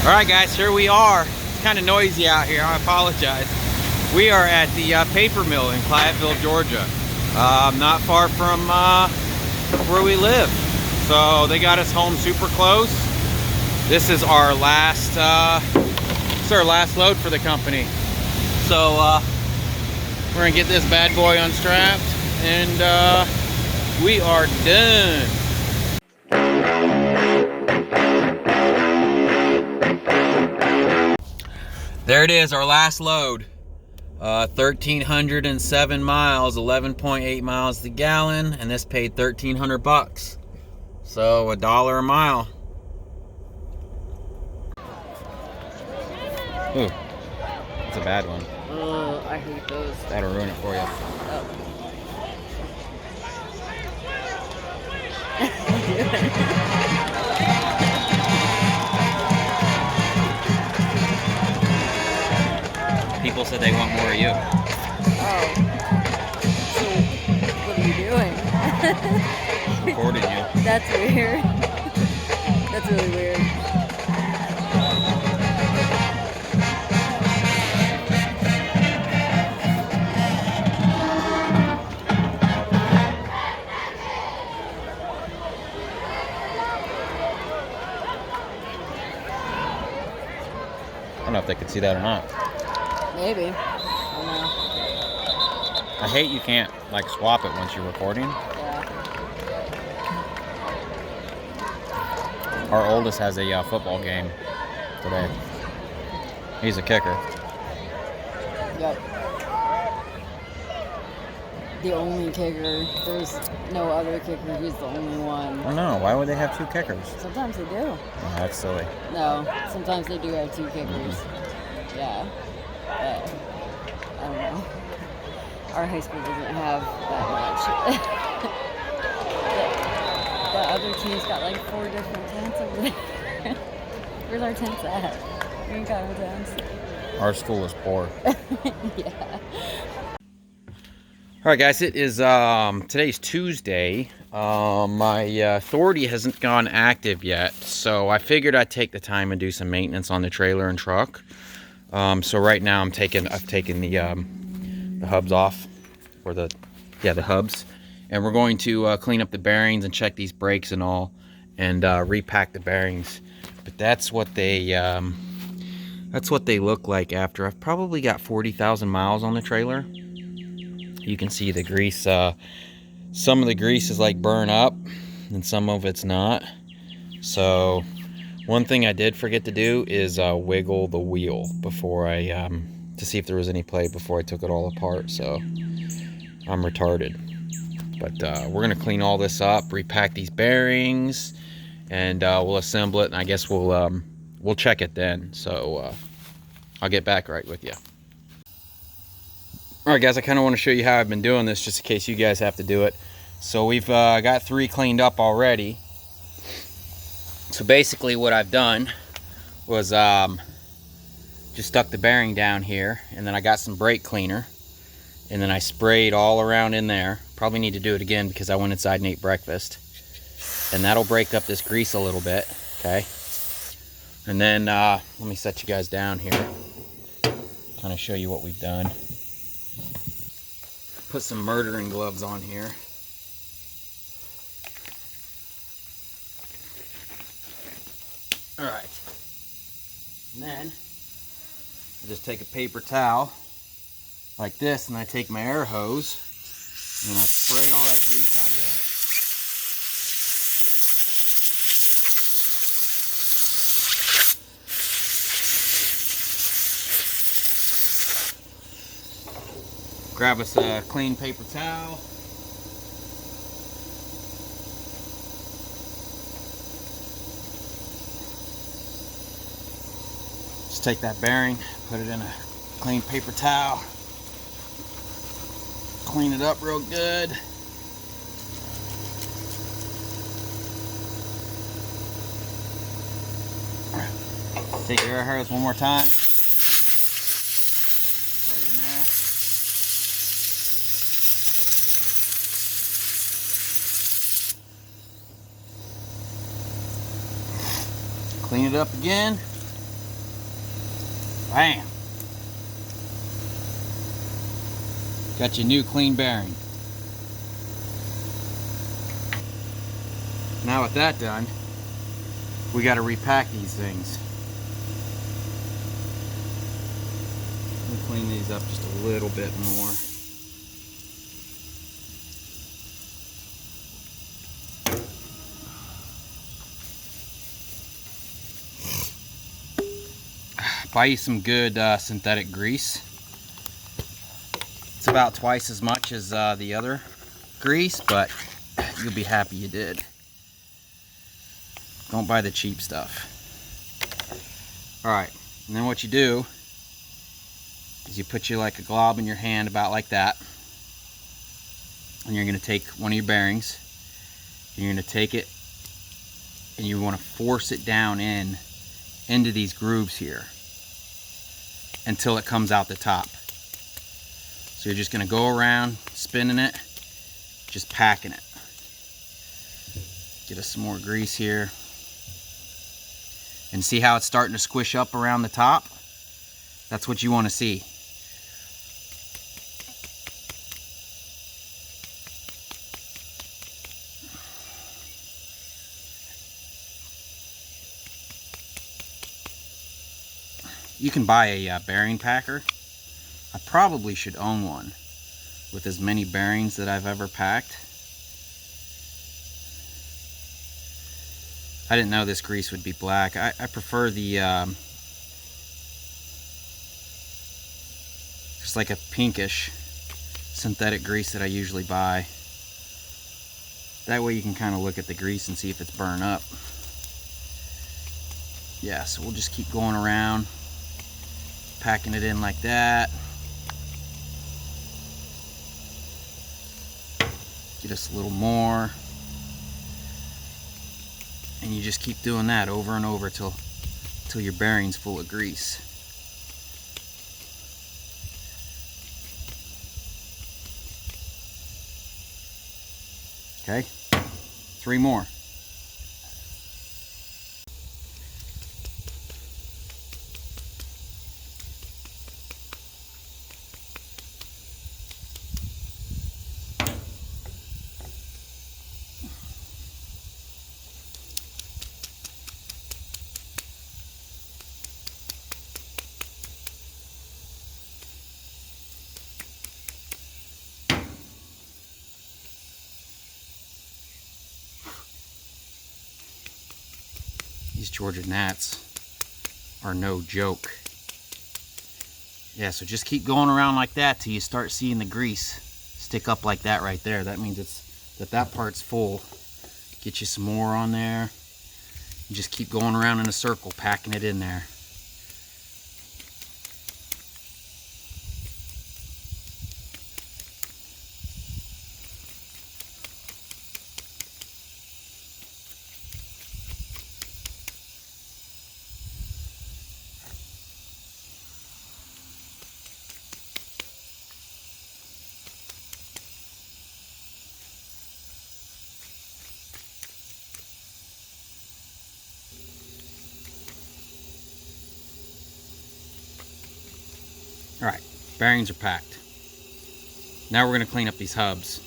Alright guys, here we are. It's kind of noisy out here, I apologize. We are at the paper mill in Clyattville, Georgia. Not far from where we live. So they got us home super close. This is our last load for the company. So we're gonna get this bad boy unstrapped and we are done. There it is, our last load. 1,307 miles, 11.8 miles a gallon, and this paid 1,300 bucks. So $1 a mile. Ooh, that's a bad one. Oh, I hate those. That'll ruin it for you. People said they want more of you. Oh. So, what are you doing? Recording you. That's weird. That's really weird. I don't know if they could see that or not. Maybe. I don't know. I hate you can't like swap it once you're recording. Yeah. Our oldest has a football game today. He's a kicker. Yep. The only kicker. There's no other kicker. He's the only one. Oh no, why would they have two kickers? Sometimes they do. Oh, that's silly. No, sometimes they do have two kickers. Yeah. But, I don't know. Our high school doesn't have that much. the other team's got like 4 different tents over there. Where's our tents at? We ain't got no tents. Our school is poor. Yeah. Alright guys, it is today's Tuesday. My authority hasn't gone active yet, so I figured I'd take the time and do some maintenance on the trailer and truck. So right now I've taken the hubs off, or the hubs, and we're going to clean up the bearings and check these brakes and all, and repack the bearings. But that's what they look like after. I've probably got 40,000 miles on the trailer. You can see the grease. Some of the grease is like burn up, and some of it's not. So one thing I did forget to do is wiggle the wheel before I to see if there was any play before I took it all apart. So I'm retarded. But we're gonna clean all this up, repack these bearings, and we'll assemble it. And I guess we'll check it then. So I'll get back right with you. Alright guys, I kind of want to show you how I've been doing this, just in case you guys have to do it. So we've got 3 cleaned up already. So basically what I've done was just stuck the bearing down here, and then I got some brake cleaner, and then I sprayed all around in there. Probably need to do it again because I went inside and ate breakfast. And that'll break up this grease a little bit, okay? And then let me set you guys down here, kind of show you what we've done. Put some murdering gloves on here. Alright. And then I just take a paper towel like this, and I take my air hose and I spray all that grease out of there. Grab us a clean paper towel. Just take that bearing, put it in a clean paper towel. Clean it up real good. Take your air hose one more time. Spray in there. Clean it up again. Bam! Got your new clean bearing. Now with that done, we got to repack these things. Let me clean these up just a little bit more. Buy you some good synthetic grease. It's about twice as much as the other grease, but you'll be happy you did. Don't buy the cheap stuff. Alright, and then what you do is you put you like a glob in your hand about like that, and you're going to take one of your bearings, and you're going to take it and you want to force it down into these grooves here until it comes out the top. So you're just going to go around spinning it, just packing it. Get us some more grease here. And see how it's starting to squish up around the top? That's what you want to see. You can buy a bearing packer. I probably should own one with as many bearings that I've ever packed. I didn't know this grease would be black. I prefer the just like a pinkish synthetic grease that I usually buy. That way you can kind of look at the grease and see if it's burned up. Yeah, so we'll just keep going around, packing it in like that. Get us a little more. And you just keep doing that over and over till your bearing's full of grease. Okay, 3 more. These Georgia gnats are no joke. Yeah, so just keep going around like that till you start seeing the grease stick up like that right there. That means that part's full. Get you some more on there. And just keep going around in a circle, packing it in there. Alright, bearings are packed. Now we're going to clean up these hubs.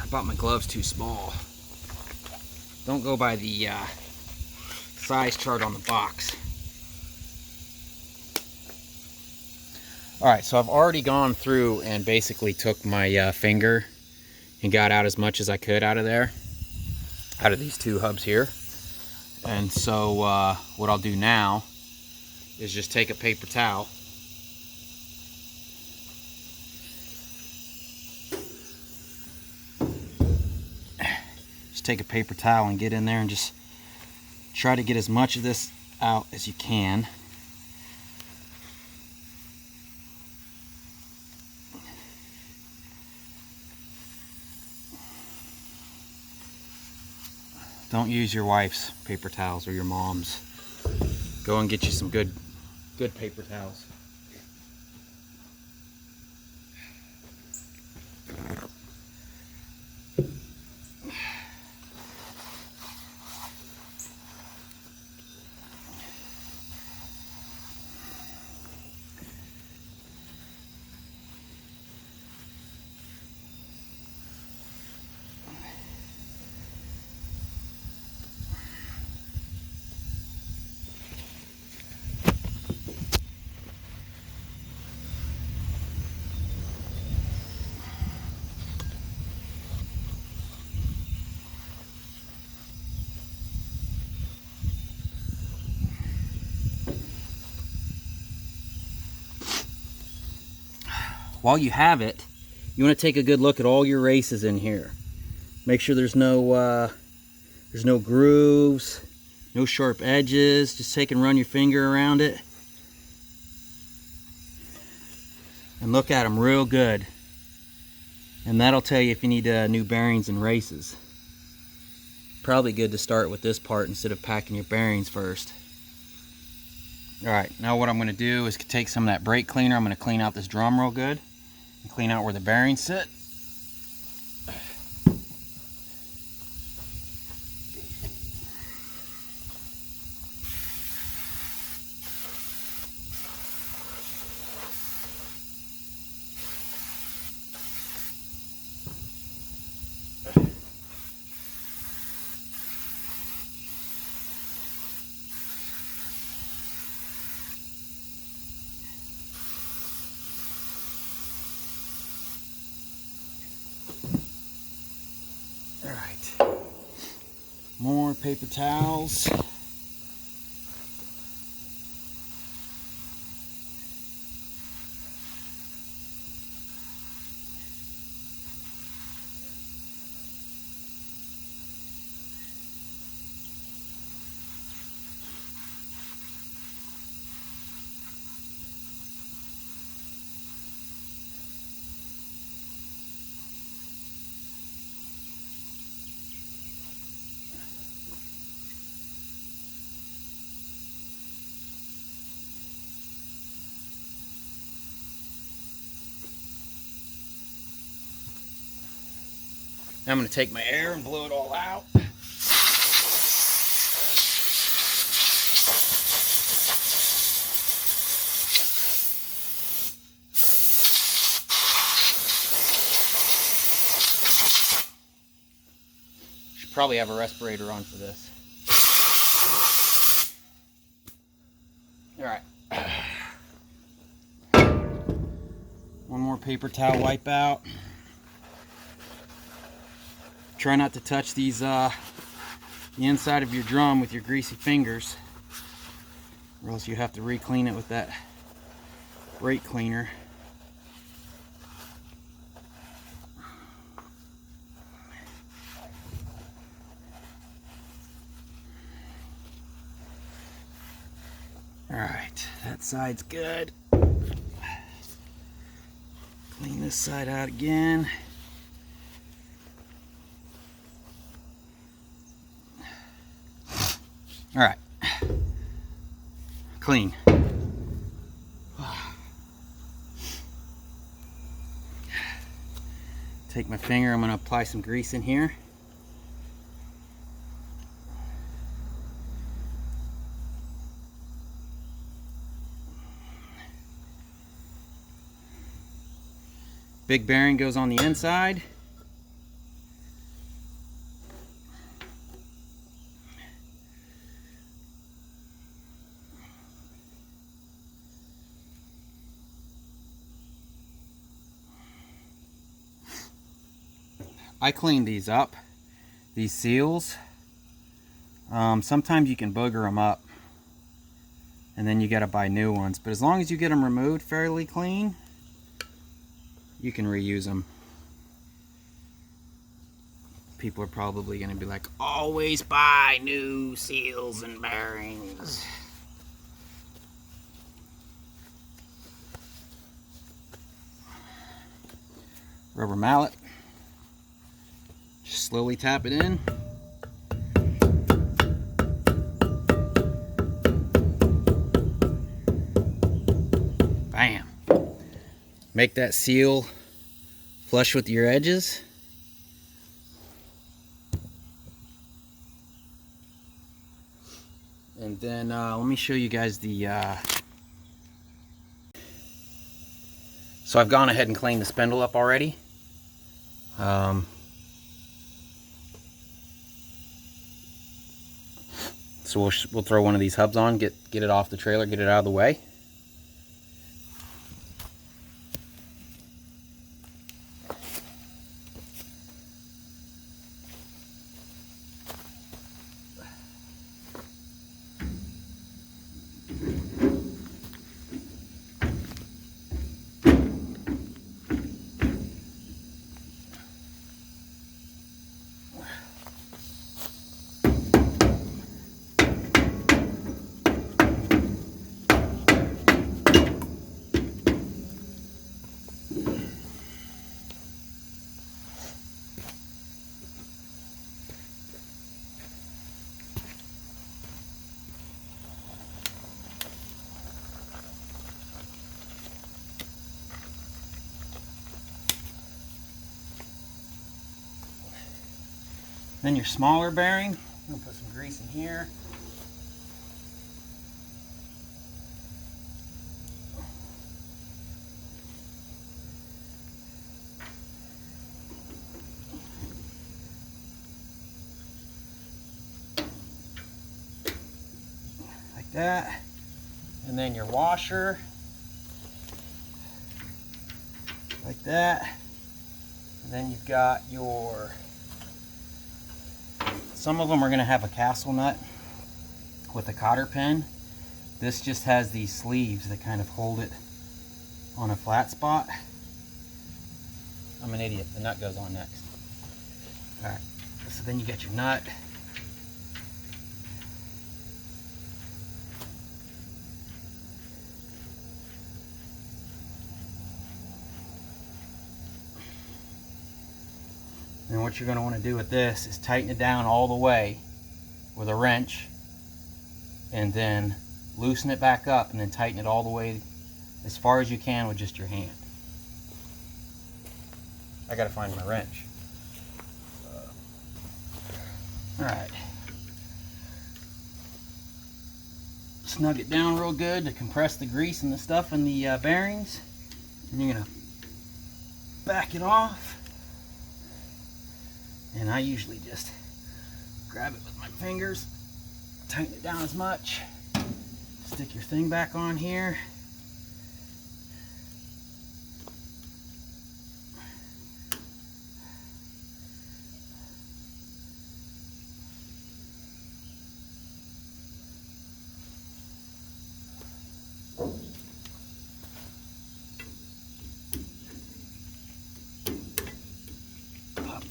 I bought my gloves too small. Don't go by the size chart on the box. Alright, so I've already gone through and basically took my finger and got out as much as I could out of there, out of these 2 hubs here. And so what I'll do now is just take a paper towel take a paper towel and get in there and just try to get as much of this out as you can. Don't use your wife's paper towels or your mom's. Go and get you some good paper towels. While you have it, you want to take a good look at all your races in here. Make sure there's no grooves, no sharp edges. Just take and run your finger around it. And look at them real good. And that'll tell you if you need new bearings and races. Probably good to start with this part instead of packing your bearings first. Alright, now what I'm going to do is take some of that brake cleaner. I'm going to clean out this drum real good. And clean out where the bearings sit. Alright, more paper towels. Now I'm going to take my air and blow it all out. Should probably have a respirator on for this. Alright. One more paper towel wipe out. Try not to touch these the inside of your drum with your greasy fingers, or else you have to re-clean it with that brake cleaner. Alright, that side's good. Clean this side out again. All right, clean. Take my finger, I'm going to apply some grease in here. Big bearing goes on the inside. I cleaned these up, these seals. Sometimes you can booger them up and then you got to buy new ones, but as long as you get them removed fairly clean, you can reuse them. people are probably going to be like, always buy new seals and bearings. Rubber mallet. Just slowly tap it in. Bam. Make that seal flush with your edges. And then let me show you guys the so I've gone ahead and cleaned the spindle up already. So we'll throw one of these hubs on, get it off the trailer, get it out of the way. Then your smaller bearing, I'm gonna put some grease in here. Like that. And then your washer, like that. And then you've got your, some of them are going to have a castle nut with a cotter pin. This just has these sleeves that kind of hold it on a flat spot. I'm an idiot. The nut goes on next. Alright, so then you get your nut. And what you're going to want to do with this is tighten it down all the way with a wrench, and then loosen it back up, and then tighten it all the way as far as you can with just your hand. I got to find my wrench. Alright. Snug it down real good to compress the grease and the stuff in the bearings. And you're going to back it off. And I usually just grab it with my fingers, tighten it down as much, stick your thing back on here.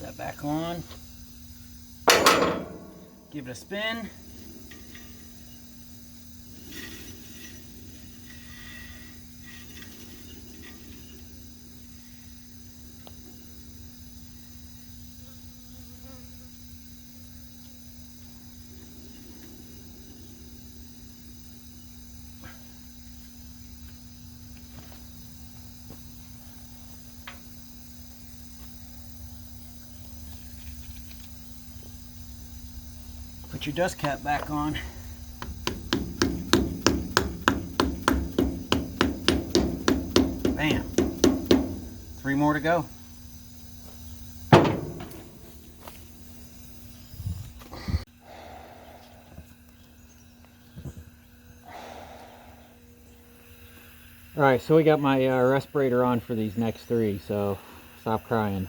That back on, give it a spin, put your dust cap back on. Bam. 3 more to go. Alright, so we got my respirator on for these next 3, so stop crying.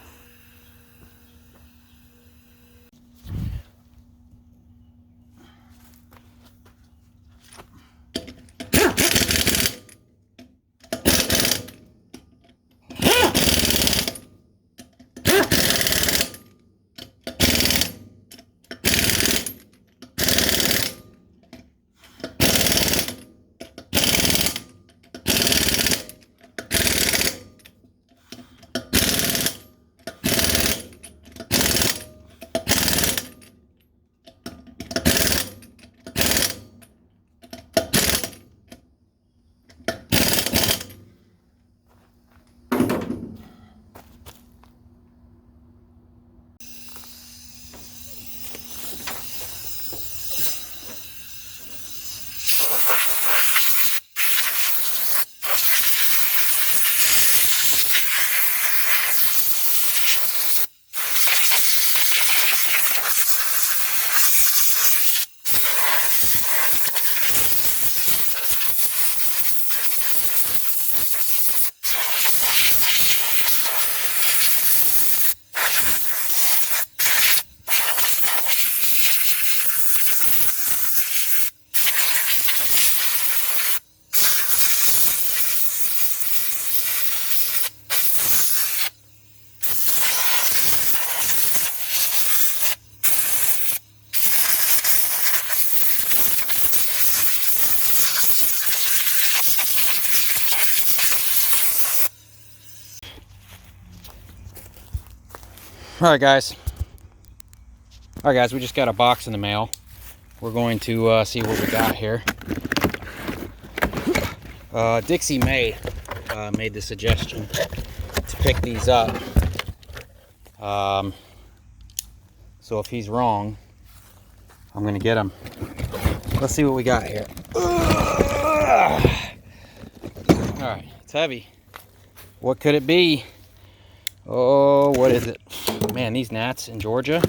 Alright guys, we just got a box in the mail. We're going to see what we got here. Dixie May made the suggestion to pick these up. So if he's wrong, I'm gonna get him. Let's see what we got here. Alright, it's heavy. What could it be? Oh, what is it? Man, these gnats in Georgia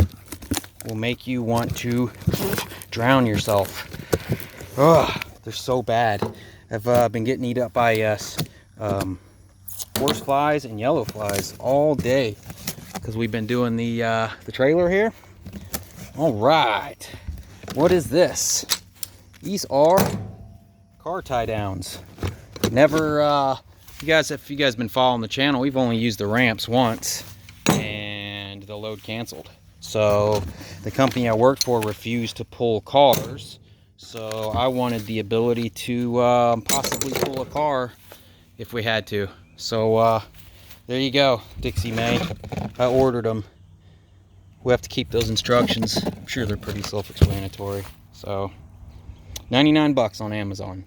will make you want to drown yourself. Ugh, they're so bad. I've been getting eaten up by horse flies and yellow flies all day because we've been doing the trailer here. All right, what is this? These are car tie downs. Never, if you guys been following the channel, we've only used the ramps once, and the load canceled. So the company I worked for refused to pull cars. So I wanted the ability to possibly pull a car if we had to. So there you go, Dixie May. I ordered them. We have to keep those instructions. I'm sure they're pretty self-explanatory. So 99 bucks on Amazon.